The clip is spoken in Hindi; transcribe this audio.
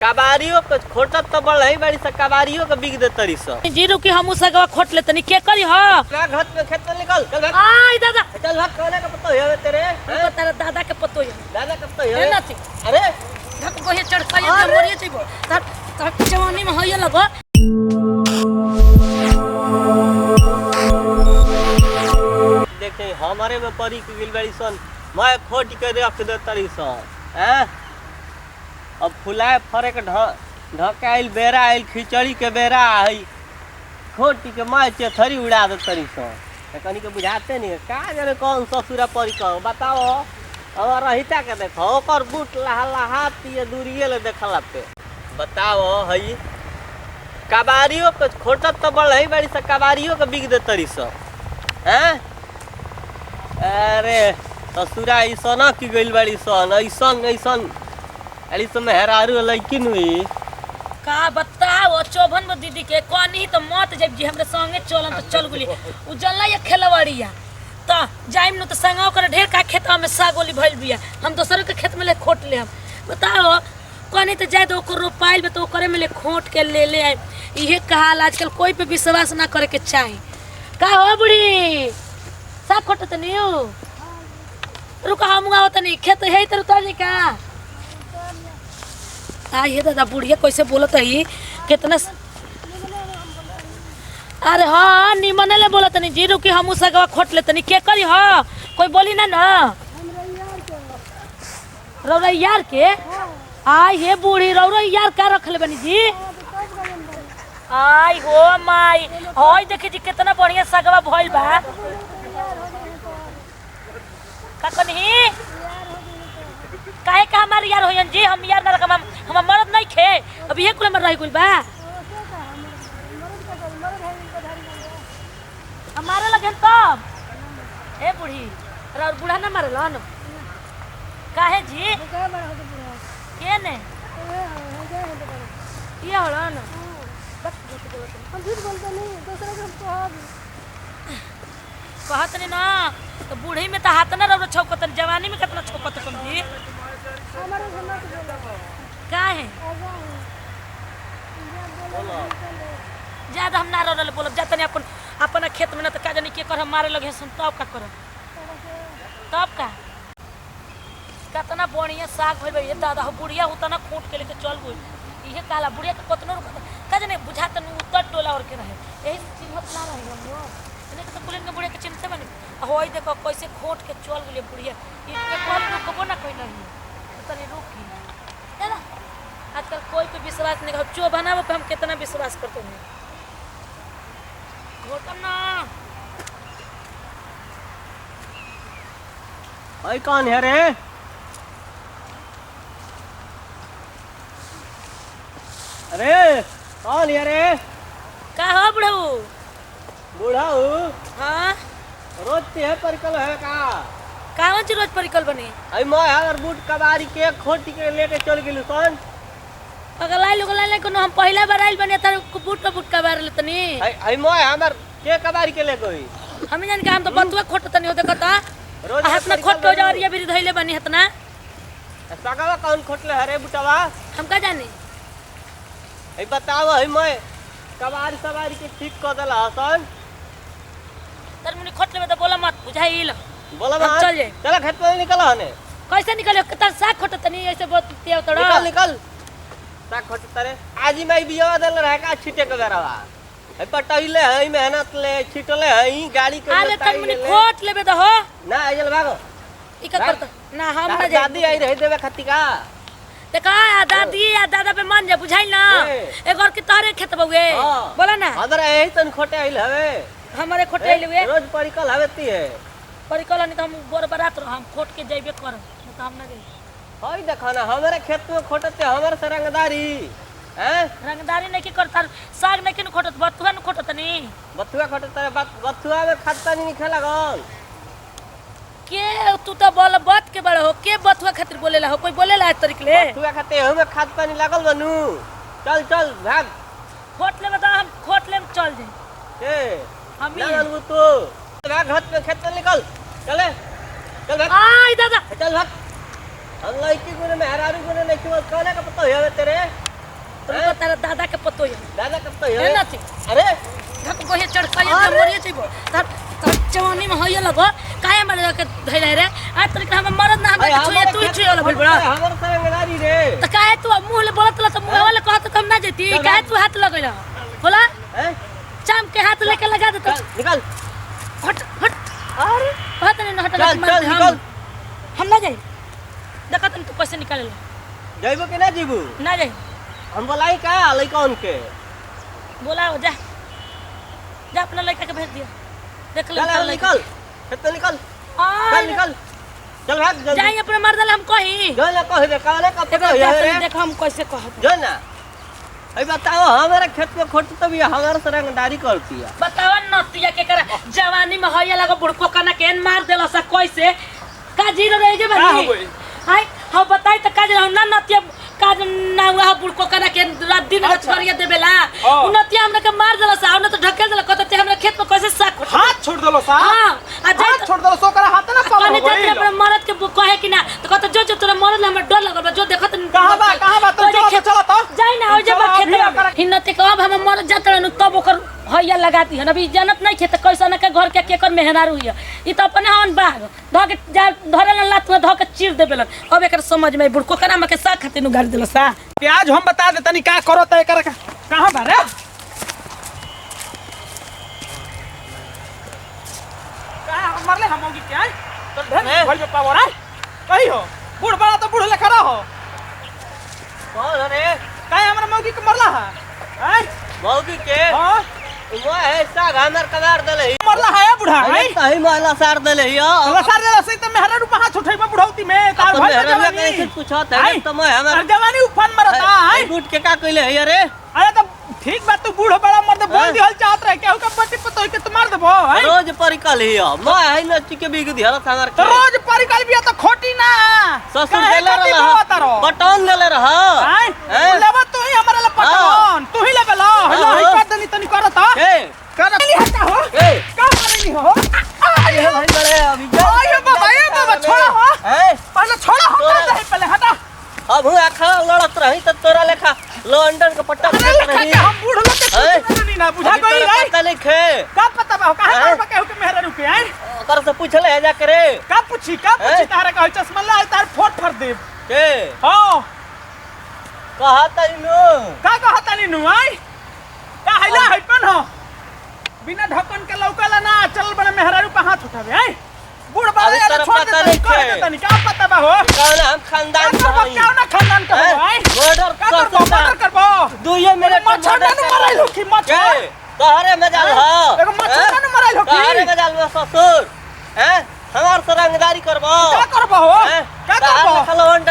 कबारियों के खोटत तो बड़ है बड़ी सा कबारियों के बिग दे तरी सा जीरो की हम सगवा खोट ले तनी के करी हां घर में खेत में निकल चल भाग आई दादा चल भाग कोने का पत्तो है तेरे तेरा दादा के पत्तो है दादा का पत्तो है ना थी अरे धक गोहे चढ़काए त मरिए जइबो तब जवानी में होय लगो देखे हमारे में परी की गिल बड़ी सन मैं खोट के रख दे तरी सा हैं अब फुलाए फरे के ढकाइल बेरा आइल खिचड़ी के बेरा आई खोटी के माय चेथरी उड़ा दे तरी सो कनी के बुझाते नहीं का जाने कौन ससुरा परी कहो बताओ और रहिता के देखो ओकर बूट लहलहाती ये दूरिये ले देखला पे बताओ हई कबारियों के खोटत तो बड़ है बड़ी सा कबारियों के बिग दे तरी सो हैं अरे ससुरा ऐसा की गइल बड़ी सन ऐसन अली तो मेहरारू लड़किन हुई का बताओ चौभन में दीदी के कोनी तो मत जब जी हमरे संगे चलन तो चल गुली उ जल्ला ये खेलवाड़िया त जाइम न तो संगाव कर ढेर का खेतवा में सागोली भइल बिया हम दोसर के खेत में ले खोट ले हम बताओ कोनी तो जाय तो ओकर रोपाइल में तो ओकरे में ले खोट के ले आए इहे कहाल आजकल कोई पे विश्वास ना करे के चाहि का हो बुढ़ी साग खोट त नहीं हो रुका हम आवत नहीं खेत है त उतार का ये दादा बुढ़िया कैसे बोलत है कितना अरे हाँ निमन ले बोलत नहीं जीरो की हम सगवा खोट ले तनी के करी हां कोई बोली ना ना रौरा यार के आई हे बूढ़ी रौरा यार का रख ले बनी जी आई हो माई होय देखी जी कितना बढ़िया सगवा भइल बा का कनी काहे का हमार यार होयन जी हम यार ना रकम हम मरद नहीं खे अभी एक कुल में रह गइल बा हमारे लगन तब ए बूढ़ी और बूढ़ा ना मारलन काहे जी के ने ये होलन हम झूठ बोलते नहीं दूसरे को कहत नहीं ना तो बूढ़ी में तो हाथ ना रहो छौकतन जवानी में कितना छौकत तुम जी का है ज्यादा हम ना रोल बोलब जाता नहीं अपन अपना खेत में ना तो का जानी के कर हम मारे लगे सुन तब का कर तब का कितना बढ़िया साग भइल ये दादा हो बुढ़िया होता ना खोट के लेके चल गई इहे काला बुढ़िया के कतनो का जाने बुझात न उतर टोला और के रहे यही चिन्हत ना रहे हम इने के तो बुलेन के बुढ़िया के चिंता बनी होय देखो कैसे खोट के चल गेले बुढ़िया इनके कोई रुकबो ना कोई नहीं तनी रुकी है ना आजकल कोई पे विश्वास नहीं चो बनावे पे हम कितना विश्वास करते हैं घोटम ना भाई कौन है रे अरे कौन है रे का हो बुढ़ऊ बूढ़ा हूँ हां रोज ते परिकल है का कावन ची रोज परिकल बनी आई मैं अगर बूट कबारी के खोटी के लेके चल गेलु कौन पगलाई लोग लाले कोनो हम पहला बार आइल बने त बूट कबार लेतनी आई मैं हमर के कबारी के ले गई हम जान के हम तो बतुआ खोट तनी हो देखता रोज अपना खोट के जरिया भी धइले बनी हतना सगावा कौन खोटले हरे बुटवा हम का जानी ए बताओ है मैं कबारी सवारी के ठीक कर देला हसन तर मुनी खोट लेबे त बोला मत बुझाइल बोला मत चल जे चला खेत में निकल हने कैसे निकले कितना साग खोट तनी ऐसे बोलते हो तोड़ा निकल साग खोट तरे आज ही मैं बिया देल रहे का छिटे के बेरावा ए पटइले है मेहनत ले छिटले है गाड़ी के अरे तर मुनी खोट लेबे त हो ना आइल भागो ई का करत ना हम ना दादी आई रही देवे खत्ती का देखा दादी या दादा पे मान जा बुझाइल ना एक और की तारे खेत बउए बोला ना अदर यही तन खोटे आइल हवे हमारे खोटे आइल हुए रोज परिकल हवेती है परिकल नहीं तो हम बोर बरात रहो हम खोट के जइबे कर तो हम ना गई होई देखा ना हमारे खेत में खोटते हमारे से रंगदारी हैं रंगदारी नहीं की करता साग नहीं की खोटत बथुआ न खोटत नहीं बथुआ खोटते बथुआ में खाता नहीं खेला गन के तू तो बोल बात के बड़ा हो के बथुआ खातिर बोलेला हो कोई बोलेला इस तरीके ले बथुआ खाते हमें खाद पानी लागल बनू चल चल भाग खोट ले बता हम खोट ले चल जाए ए हम ना जानबू तू भाग हाथ में खेत में निकल चले चल भाग आई दादा चल भाग हम लड़की गुने में हरारू गुने नहीं कि कौन का पता है तेरे तारा दादा के पतो है दादा कब तो है ना थी अरे धक गोहे चढ़काई मरिए जइबो तर जवानी में होइए लगो काहे मरे के धैले रे आ तोर के हम मरद ना हम छुए तू छुए वाला बड़ा हमर सरंगदारी रे त काहे तू मुंह ले बोलत त मुंह वाले कहत त हम ना जती काहे तू हाथ लगैला बोला हैं चाम के हाथ लेके लगा दे तो निकल हट हट अरे हट नहीं हट चल चल निकल हम ना जाई देखा तुम तू कैसे निकाले लो जाइबो कि ना जीबू ना जाई हम बोलाई का लइकन के बोलाओ जा जा अपना लड़का के भेज दिया देख ले चल निकल खेत निकल चल निकल चल भाग जल्दी जाई अपने मर्दल हम कही जो ना कह रे काले कब तो रे देख हम कैसे कहत जो ना अभी बताओ हमारे खेत में खोट तो भी हमारे सरंगदारी करती है बतावा नतिया के करा जवानी में होया लगा बुड़को कना केन मार देला सा कैसे का जीरो रह जे बनी हाय हम बताई त का हम ना नतिया का ना हुआ बुड़को कना के रात दिन रात करिया देबेला नतिया हमरा के मार देला सा न तो ढकेल देला कहते हमरा खेत में कैसे साक हाथ छोड़ देलो सा हां आ जा हाथ छोड़ देलो सो करा हाथ ना पालो कने जाते अपने मरद के कहे कि ना तो कहते जो जो तोरा मरद हमरा डर लगल बा जो देखत कहां बा तुम चलो तो जाई ना हो जब खेत हिन्नते के अब हम मरद जात न तब ओकर हैया लगाती है अभी जानत नहीं खेत कैसा न के घर के केकर मेहनारू है ई तो अपने हन बाग ध के जा धरे लात में ध के चीर देबेलन अब एकर समझ में बुड़को कना में के साग खातिर नु गाड़ देला सा प्याज हम बता दे तनी का करो त एकर कहां बा रे का मरले हमोगी क्या तो ढेर भल में पावर है कही हो बूढ़ बड़ा तो बूढ़ लेखा रहो कौन रे काहे हमरा मौगी के मरला है हैं मौगी के हां वो ऐसा गामर कबार दले मरला है बूढ़ा है कहीं माला सार दले या लसार दे से त मेहरा रूप हाथ उठैबा बुढ़ौती में तार भल जवानी कैसे पूछत है तो मैं हमर जवानी उफान मरता है गुट के का कइले है रे अरे तो ठीक बात तू बूढ़ बड़ा मर्द बोल दिहल चाहत रहे केहू का पट्टी पतोई के तू मार देबो हैं रोज परिकल हिया मैं है न चिके बिग दिहल हमर तो रोज परिकल बिया तो खोटी ना ससुर देले रहा बटन देले रहा हैं लेबा तू ही हमरा ले पटन तू ही लेबे ला हला ही कर दनी तनी करता ए कर ली हटा हो ए का करनी हो ये भाई बड़े अभी जा ए बाबा छोड़ा हो हैं पहले छोड़ा हो कर पहले हटा अब हूं आखा लड़त रही त तोरा लेखा लंदन के पट्टा देख रही हम बूढ़ लोग के कुछ नहीं ना बुझा गई रे पता नहीं खे का पता बा कहां करबा केहू के मेहरा रुके हैं कर से पूछले है जा करे का पूछी तारे का चश्मा ला तार फोट फर दे के हां कहा तइनो का कहता नी नु आई का हैला हैपन हो बिना ढक्कन के लौकला ना चल बड़े मेहरा रूप हाथ उठावे हैं बूढ़ बाबा यार छोड़ दे तनी का पता बा हो कौन हम खानदान भाई क्या ना खानदान का भाई मर्डर करबो दुइये मिनट मच्छर न मराई लोकी मच्छर तोहरे मजाल ह एगो मच्छर न मराई लोकी तोहरे मजाल में ससुर हैं हमार सरंगदारी करबो का करबो हो का करबो खलवन